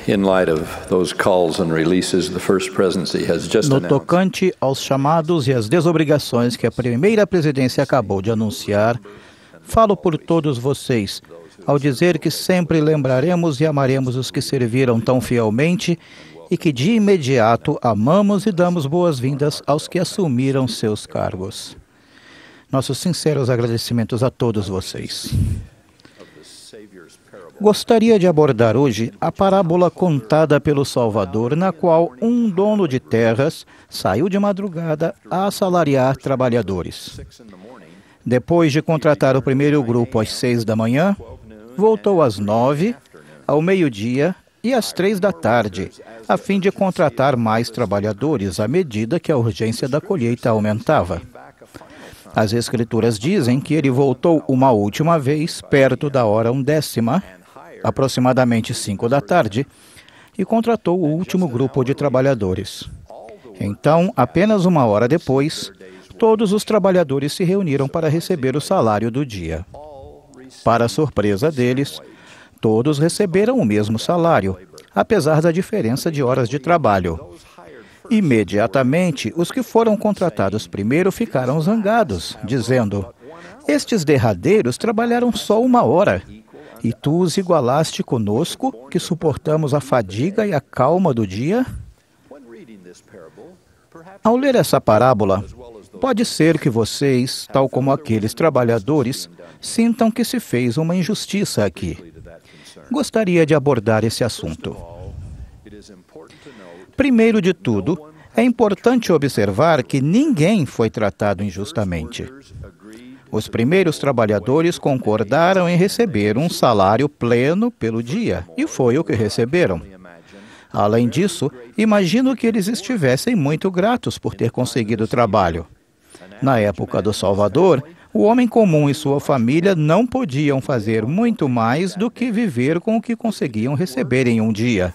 in light of those calls and releases the First Presidency has just No announced. tocante aos chamados e às desobrigações que a primeira presidência acabou de anunciar, falo por todos vocês, ao dizer que sempre lembraremos e amaremos os que serviram tão fielmente e que de imediato amamos e damos boas-vindas aos que assumiram seus cargos. Nossos sinceros agradecimentos a todos vocês. Gostaria de abordar hoje a parábola contada pelo Salvador, na qual um dono de terras saiu de madrugada a assalariar trabalhadores. Depois de contratar o primeiro grupo às 6 da manhã, voltou às 9, ao meio-dia e às 3 da tarde, a fim de contratar mais trabalhadores à medida que a urgência da colheita aumentava. As Escrituras dizem que ele voltou uma última vez, perto da hora 1/10, aproximadamente 5 da tarde, e contratou o último grupo de trabalhadores. Então, apenas uma hora depois, todos os trabalhadores se reuniram para receber o salário do dia. Para a surpresa deles, todos receberam o mesmo salário, apesar da diferença de horas de trabalho. Imediatamente, os que foram contratados primeiro ficaram zangados, dizendo: "Estes derradeiros trabalharam só uma hora, e tu os igualaste conosco, que suportamos a fadiga e a calma do dia?" Ao ler essa parábola, pode ser que vocês, tal como aqueles trabalhadores, sintam que se fez uma injustiça aqui. Gostaria de abordar esse assunto. Primeiro de tudo, é importante observar que ninguém foi tratado injustamente. Os primeiros trabalhadores concordaram em receber um salário pleno pelo dia, e foi o que receberam. Além disso, imagino que eles estivessem muito gratos por ter conseguido o trabalho. Na época do Salvador, o homem comum e sua família não podiam fazer muito mais do que viver com o que conseguiam receber em um dia.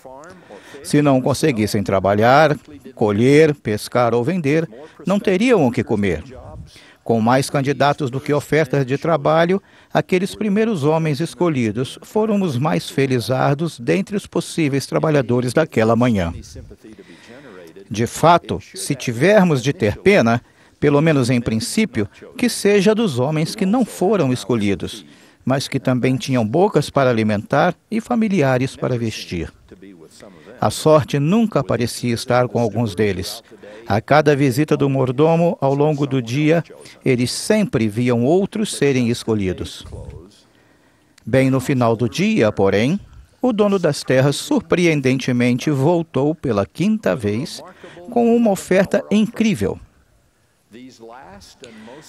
Se não conseguissem trabalhar, colher, pescar ou vender, não teriam o que comer. Com mais candidatos do que ofertas de trabalho, aqueles primeiros homens escolhidos foram os mais felizardos dentre os possíveis trabalhadores daquela manhã. De fato, se tivermos de ter pena, pelo menos em princípio, que seja dos homens que não foram escolhidos, mas que também tinham bocas para alimentar e familiares para vestir. A sorte nunca parecia estar com alguns deles. A cada visita do mordomo ao longo do dia, eles sempre viam outros serem escolhidos. Bem no final do dia, porém, o dono das terras surpreendentemente voltou pela 5ª vez com uma oferta incrível.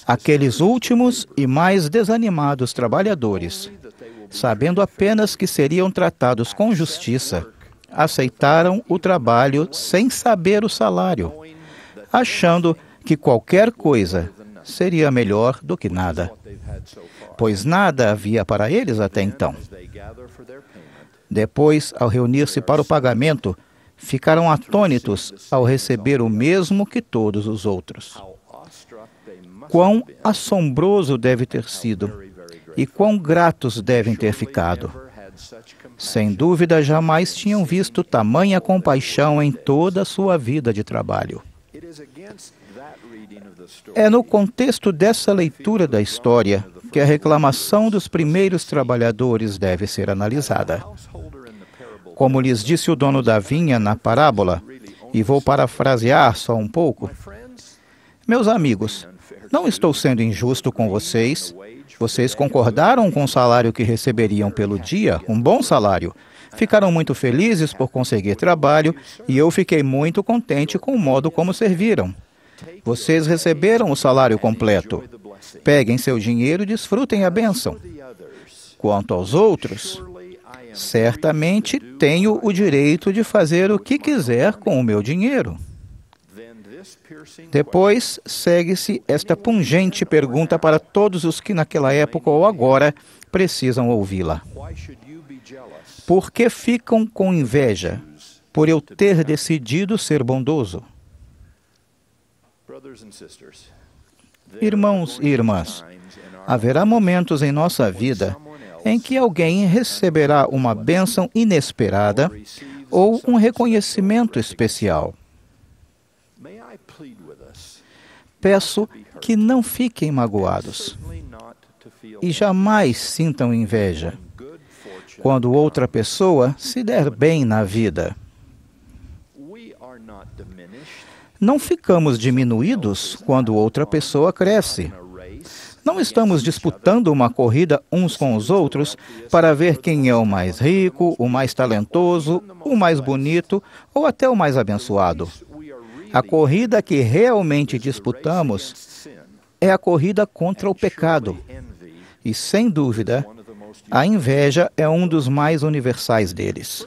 Aqueles últimos e mais desanimados trabalhadores, sabendo apenas que seriam tratados com justiça, aceitaram o trabalho sem saber o salário, achando que qualquer coisa seria melhor do que nada, pois nada havia para eles até então. Depois, ao reunir-se para o pagamento, ficaram atônitos ao receber o mesmo que todos os outros. Quão assombroso deve ter sido e quão gratos devem ter ficado. Sem dúvida, jamais tinham visto tamanha compaixão em toda a sua vida de trabalho. É no contexto dessa leitura da história que a reclamação dos primeiros trabalhadores deve ser analisada. Como lhes disse o dono da vinha na parábola, e vou parafrasear só um pouco: "Meus amigos, não estou sendo injusto com vocês. Vocês concordaram com o salário que receberiam pelo dia, um bom salário. Ficaram muito felizes por conseguir trabalho e eu fiquei muito contente com o modo como serviram. Vocês receberam o salário completo. Peguem seu dinheiro e desfrutem a bênção. Quanto aos outros, certamente tenho o direito de fazer o que quiser com o meu dinheiro." Depois, segue-se esta pungente pergunta para todos os que naquela época ou agora precisam ouvi-la. Por que ficam com inveja por eu ter decidido ser bondoso? Irmãos e irmãs, haverá momentos em nossa vida em que alguém receberá uma bênção inesperada ou um reconhecimento especial. Peço que não fiquem magoados e jamais sintam inveja quando outra pessoa se der bem na vida. Não ficamos diminuídos quando outra pessoa cresce. Não estamos disputando uma corrida uns com os outros para ver quem é o mais rico, o mais talentoso, o mais bonito ou até o mais abençoado. A corrida que realmente disputamos é a corrida contra o pecado. E, sem dúvida, a inveja é um dos mais universais deles.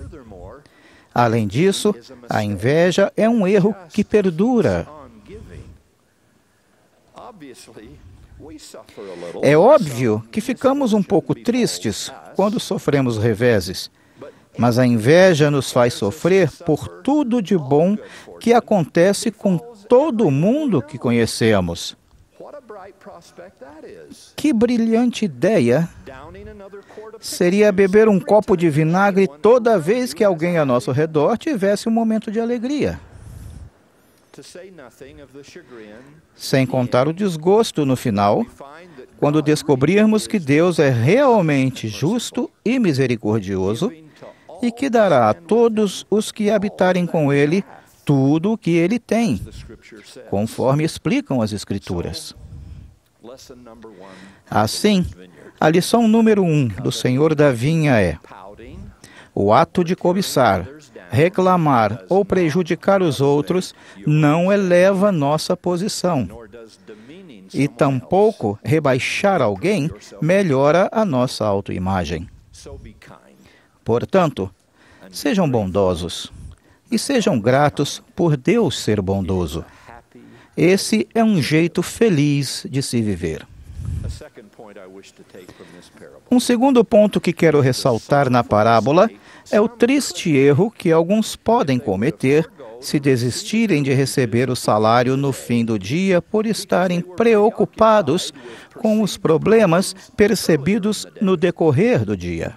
Além disso, a inveja é um erro que perdura. É óbvio que ficamos um pouco tristes quando sofremos reveses, mas a inveja nos faz sofrer por tudo de bom que acontece com todo mundo que conhecemos. Que brilhante ideia seria beber um copo de vinagre toda vez que alguém ao nosso redor tivesse um momento de alegria. Sem contar o desgosto no final, quando descobrirmos que Deus é realmente justo e misericordioso e que dará a todos os que habitarem com Ele tudo o que Ele tem, conforme explicam as Escrituras. Assim, a lição número 1 do Senhor da Vinha é: o ato de cobiçar, reclamar ou prejudicar os outros não eleva nossa posição. E tampouco rebaixar alguém melhora a nossa autoimagem. Portanto, sejam bondosos e sejam gratos por Deus ser bondoso. Esse é um jeito feliz de se viver. Um segundo ponto que quero ressaltar na parábola é o triste erro que alguns podem cometer se desistirem de receber o salário no fim do dia por estarem preocupados com os problemas percebidos no decorrer do dia.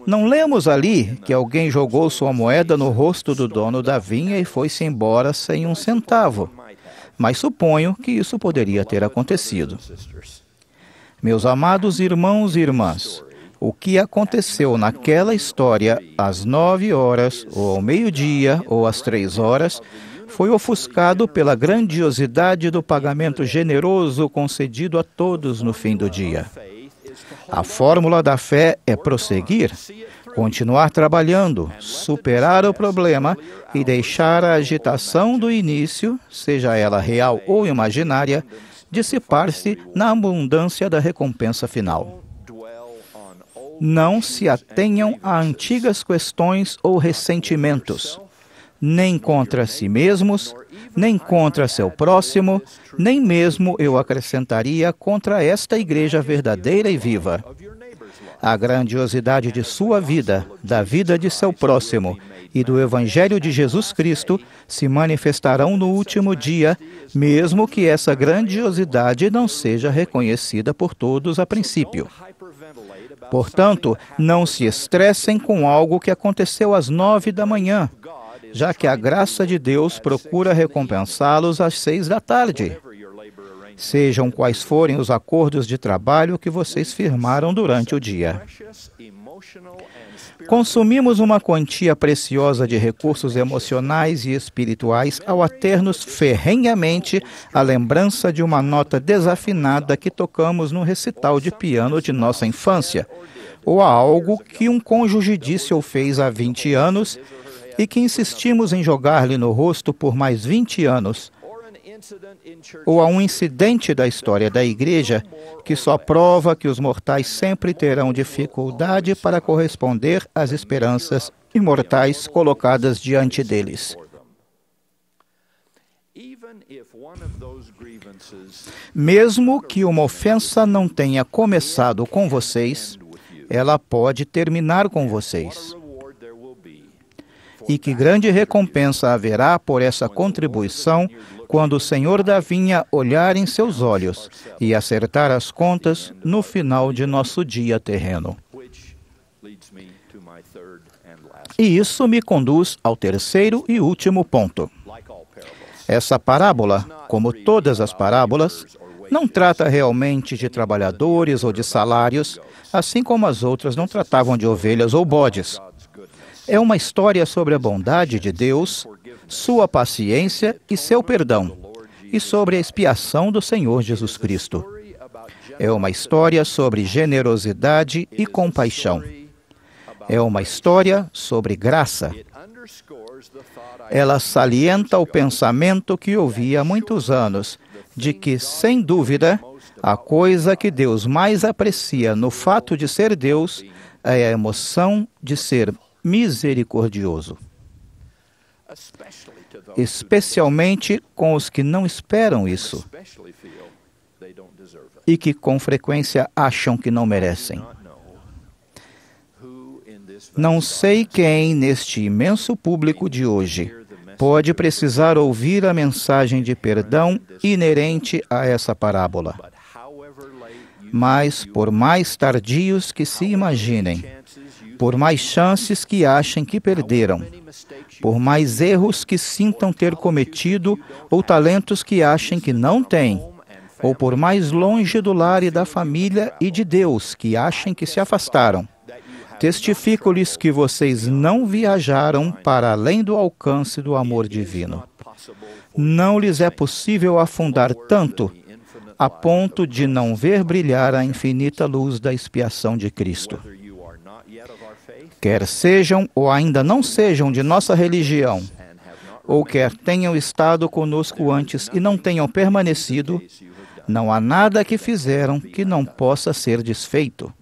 Não lemos ali que alguém jogou sua moeda no rosto do dono da vinha e foi-se embora sem um centavo, mas suponho que isso poderia ter acontecido. Meus amados irmãos e irmãs, o que aconteceu naquela história às 9 horas, ou ao meio-dia, ou às 3 horas, foi ofuscado pela grandiosidade do pagamento generoso concedido a todos no fim do dia. A fórmula da fé é prosseguir, continuar trabalhando, superar o problema e deixar a agitação do início, seja ela real ou imaginária, dissipar-se na abundância da recompensa final. Não se atenham a antigas questões ou ressentimentos, nem contra si mesmos, nem contra seu próximo, nem mesmo, eu acrescentaria, contra esta igreja verdadeira e viva. A grandiosidade de sua vida, da vida de seu próximo e do Evangelho de Jesus Cristo se manifestarão no último dia, mesmo que essa grandiosidade não seja reconhecida por todos a princípio. Portanto, não se estressem com algo que aconteceu às 9 da manhã, já que a graça de Deus procura recompensá-los às 6 da tarde. Sejam quais forem os acordos de trabalho que vocês firmaram durante o dia. Consumimos uma quantia preciosa de recursos emocionais e espirituais ao ater-nos ferrenhamente a lembrança de uma nota desafinada que tocamos no recital de piano de nossa infância, ou a algo que um cônjuge disse ou fez há 20 anos e que insistimos em jogar-lhe no rosto por mais 20 anos, ou a um incidente da história da igreja que só prova que os mortais sempre terão dificuldade para corresponder às esperanças imortais colocadas diante deles. Mesmo que uma ofensa não tenha começado com vocês, ela pode terminar com vocês. E que grande recompensa haverá por essa contribuição quando o Senhor da vinha olhar em seus olhos e acertar as contas no final de nosso dia terreno. E isso me conduz ao terceiro e último ponto. Essa parábola, como todas as parábolas, não trata realmente de trabalhadores ou de salários, assim como as outras não tratavam de ovelhas ou bodes. É uma história sobre a bondade de Deus, sua paciência e seu perdão, e sobre a expiação do Senhor Jesus Cristo. É uma história sobre generosidade e compaixão. É uma história sobre graça. Ela salienta o pensamento que ouvi há muitos anos, de que, sem dúvida, a coisa que Deus mais aprecia no fato de ser Deus é a emoção de ser misericordioso. Especialmente com os que não esperam isso e que com frequência acham que não merecem. Não sei quem neste imenso público de hoje pode precisar ouvir a mensagem de perdão inerente a essa parábola. Mas, por mais tardios que se imaginem, por mais chances que achem que perderam, por mais erros que sintam ter cometido ou talentos que achem que não têm, ou por mais longe do lar e da família e de Deus que achem que se afastaram, testifico-lhes que vocês não viajaram para além do alcance do amor divino. Não lhes é possível afundar tanto a ponto de não ver brilhar a infinita luz da expiação de Cristo. Quer sejam ou ainda não sejam de nossa religião, ou quer tenham estado conosco antes e não tenham permanecido, não há nada que fizeram que não possa ser desfeito.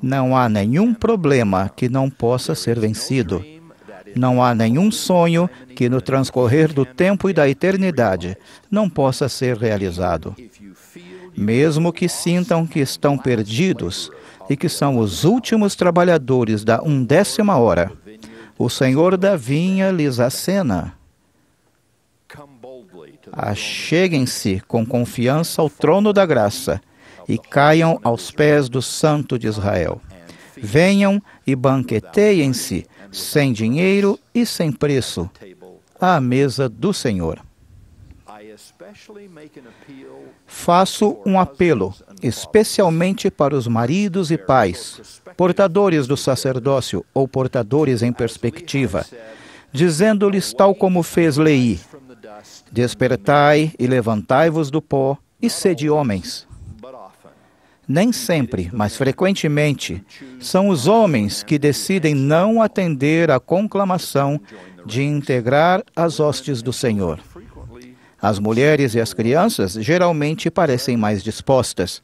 Não há nenhum problema que não possa ser vencido. Não há nenhum sonho que, no transcorrer do tempo e da eternidade, não possa ser realizado. Mesmo que sintam que estão perdidos e que são os últimos trabalhadores da 1/10 hora, o Senhor da vinha lhes acena. Acheguem-se com confiança ao trono da graça e caiam aos pés do Santo de Israel. Venham e banqueteiem-se, sem dinheiro e sem preço, à mesa do Senhor. Faço um apelo, especialmente para os maridos e pais, portadores do sacerdócio ou portadores em perspectiva, dizendo-lhes tal como fez Leí: despertai e levantai-vos do pó e sede homens. Nem sempre, mas frequentemente, são os homens que decidem não atender à conclamação de integrar as hostes do Senhor. As mulheres e as crianças geralmente parecem mais dispostas.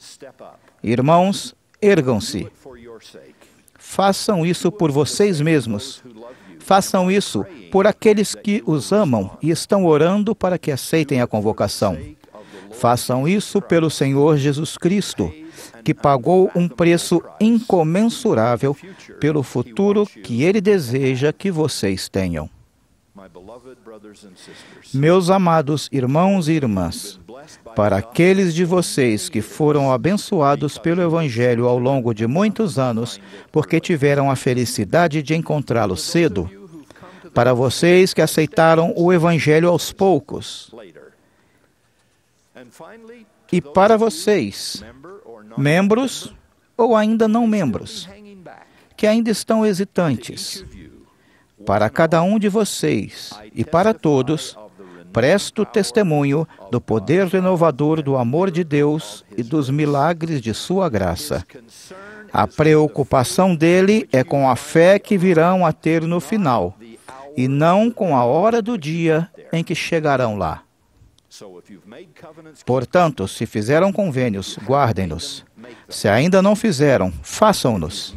Irmãos, ergam-se. Façam isso por vocês mesmos. Façam isso por aqueles que os amam e estão orando para que aceitem a convocação. Façam isso pelo Senhor Jesus Cristo, que pagou um preço incomensurável pelo futuro que Ele deseja que vocês tenham. Meus amados irmãos e irmãs, para aqueles de vocês que foram abençoados pelo Evangelho ao longo de muitos anos, porque tiveram a felicidade de encontrá-lo cedo, para vocês que aceitaram o Evangelho aos poucos, e para vocês, membros ou ainda não membros, que ainda estão hesitantes, para cada um de vocês e para todos, presto testemunho do poder renovador do amor de Deus e dos milagres de sua graça. A preocupação dele é com a fé que virão a ter no final, e não com a hora do dia em que chegarão lá. Portanto, se fizeram convênios, guardem-nos. Se ainda não fizeram, façam-nos.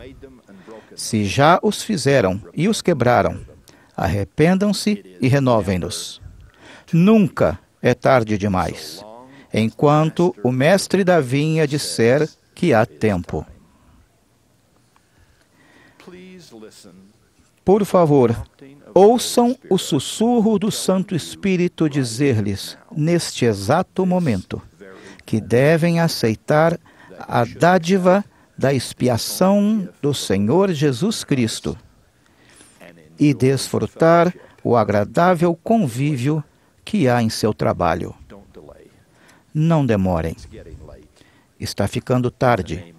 Se já os fizeram e os quebraram, arrependam-se e renovem-nos. Nunca é tarde demais, enquanto o mestre da vinha disser que há tempo. Por favor, ouçam o sussurro do Santo Espírito dizer-lhes, neste exato momento, que devem aceitar a dádiva da expiação do Senhor Jesus Cristo e desfrutar o agradável convívio que há em seu trabalho. Não demorem. Está ficando tarde.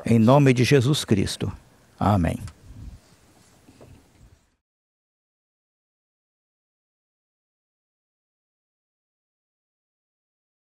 Em nome de Jesus Cristo. Amém.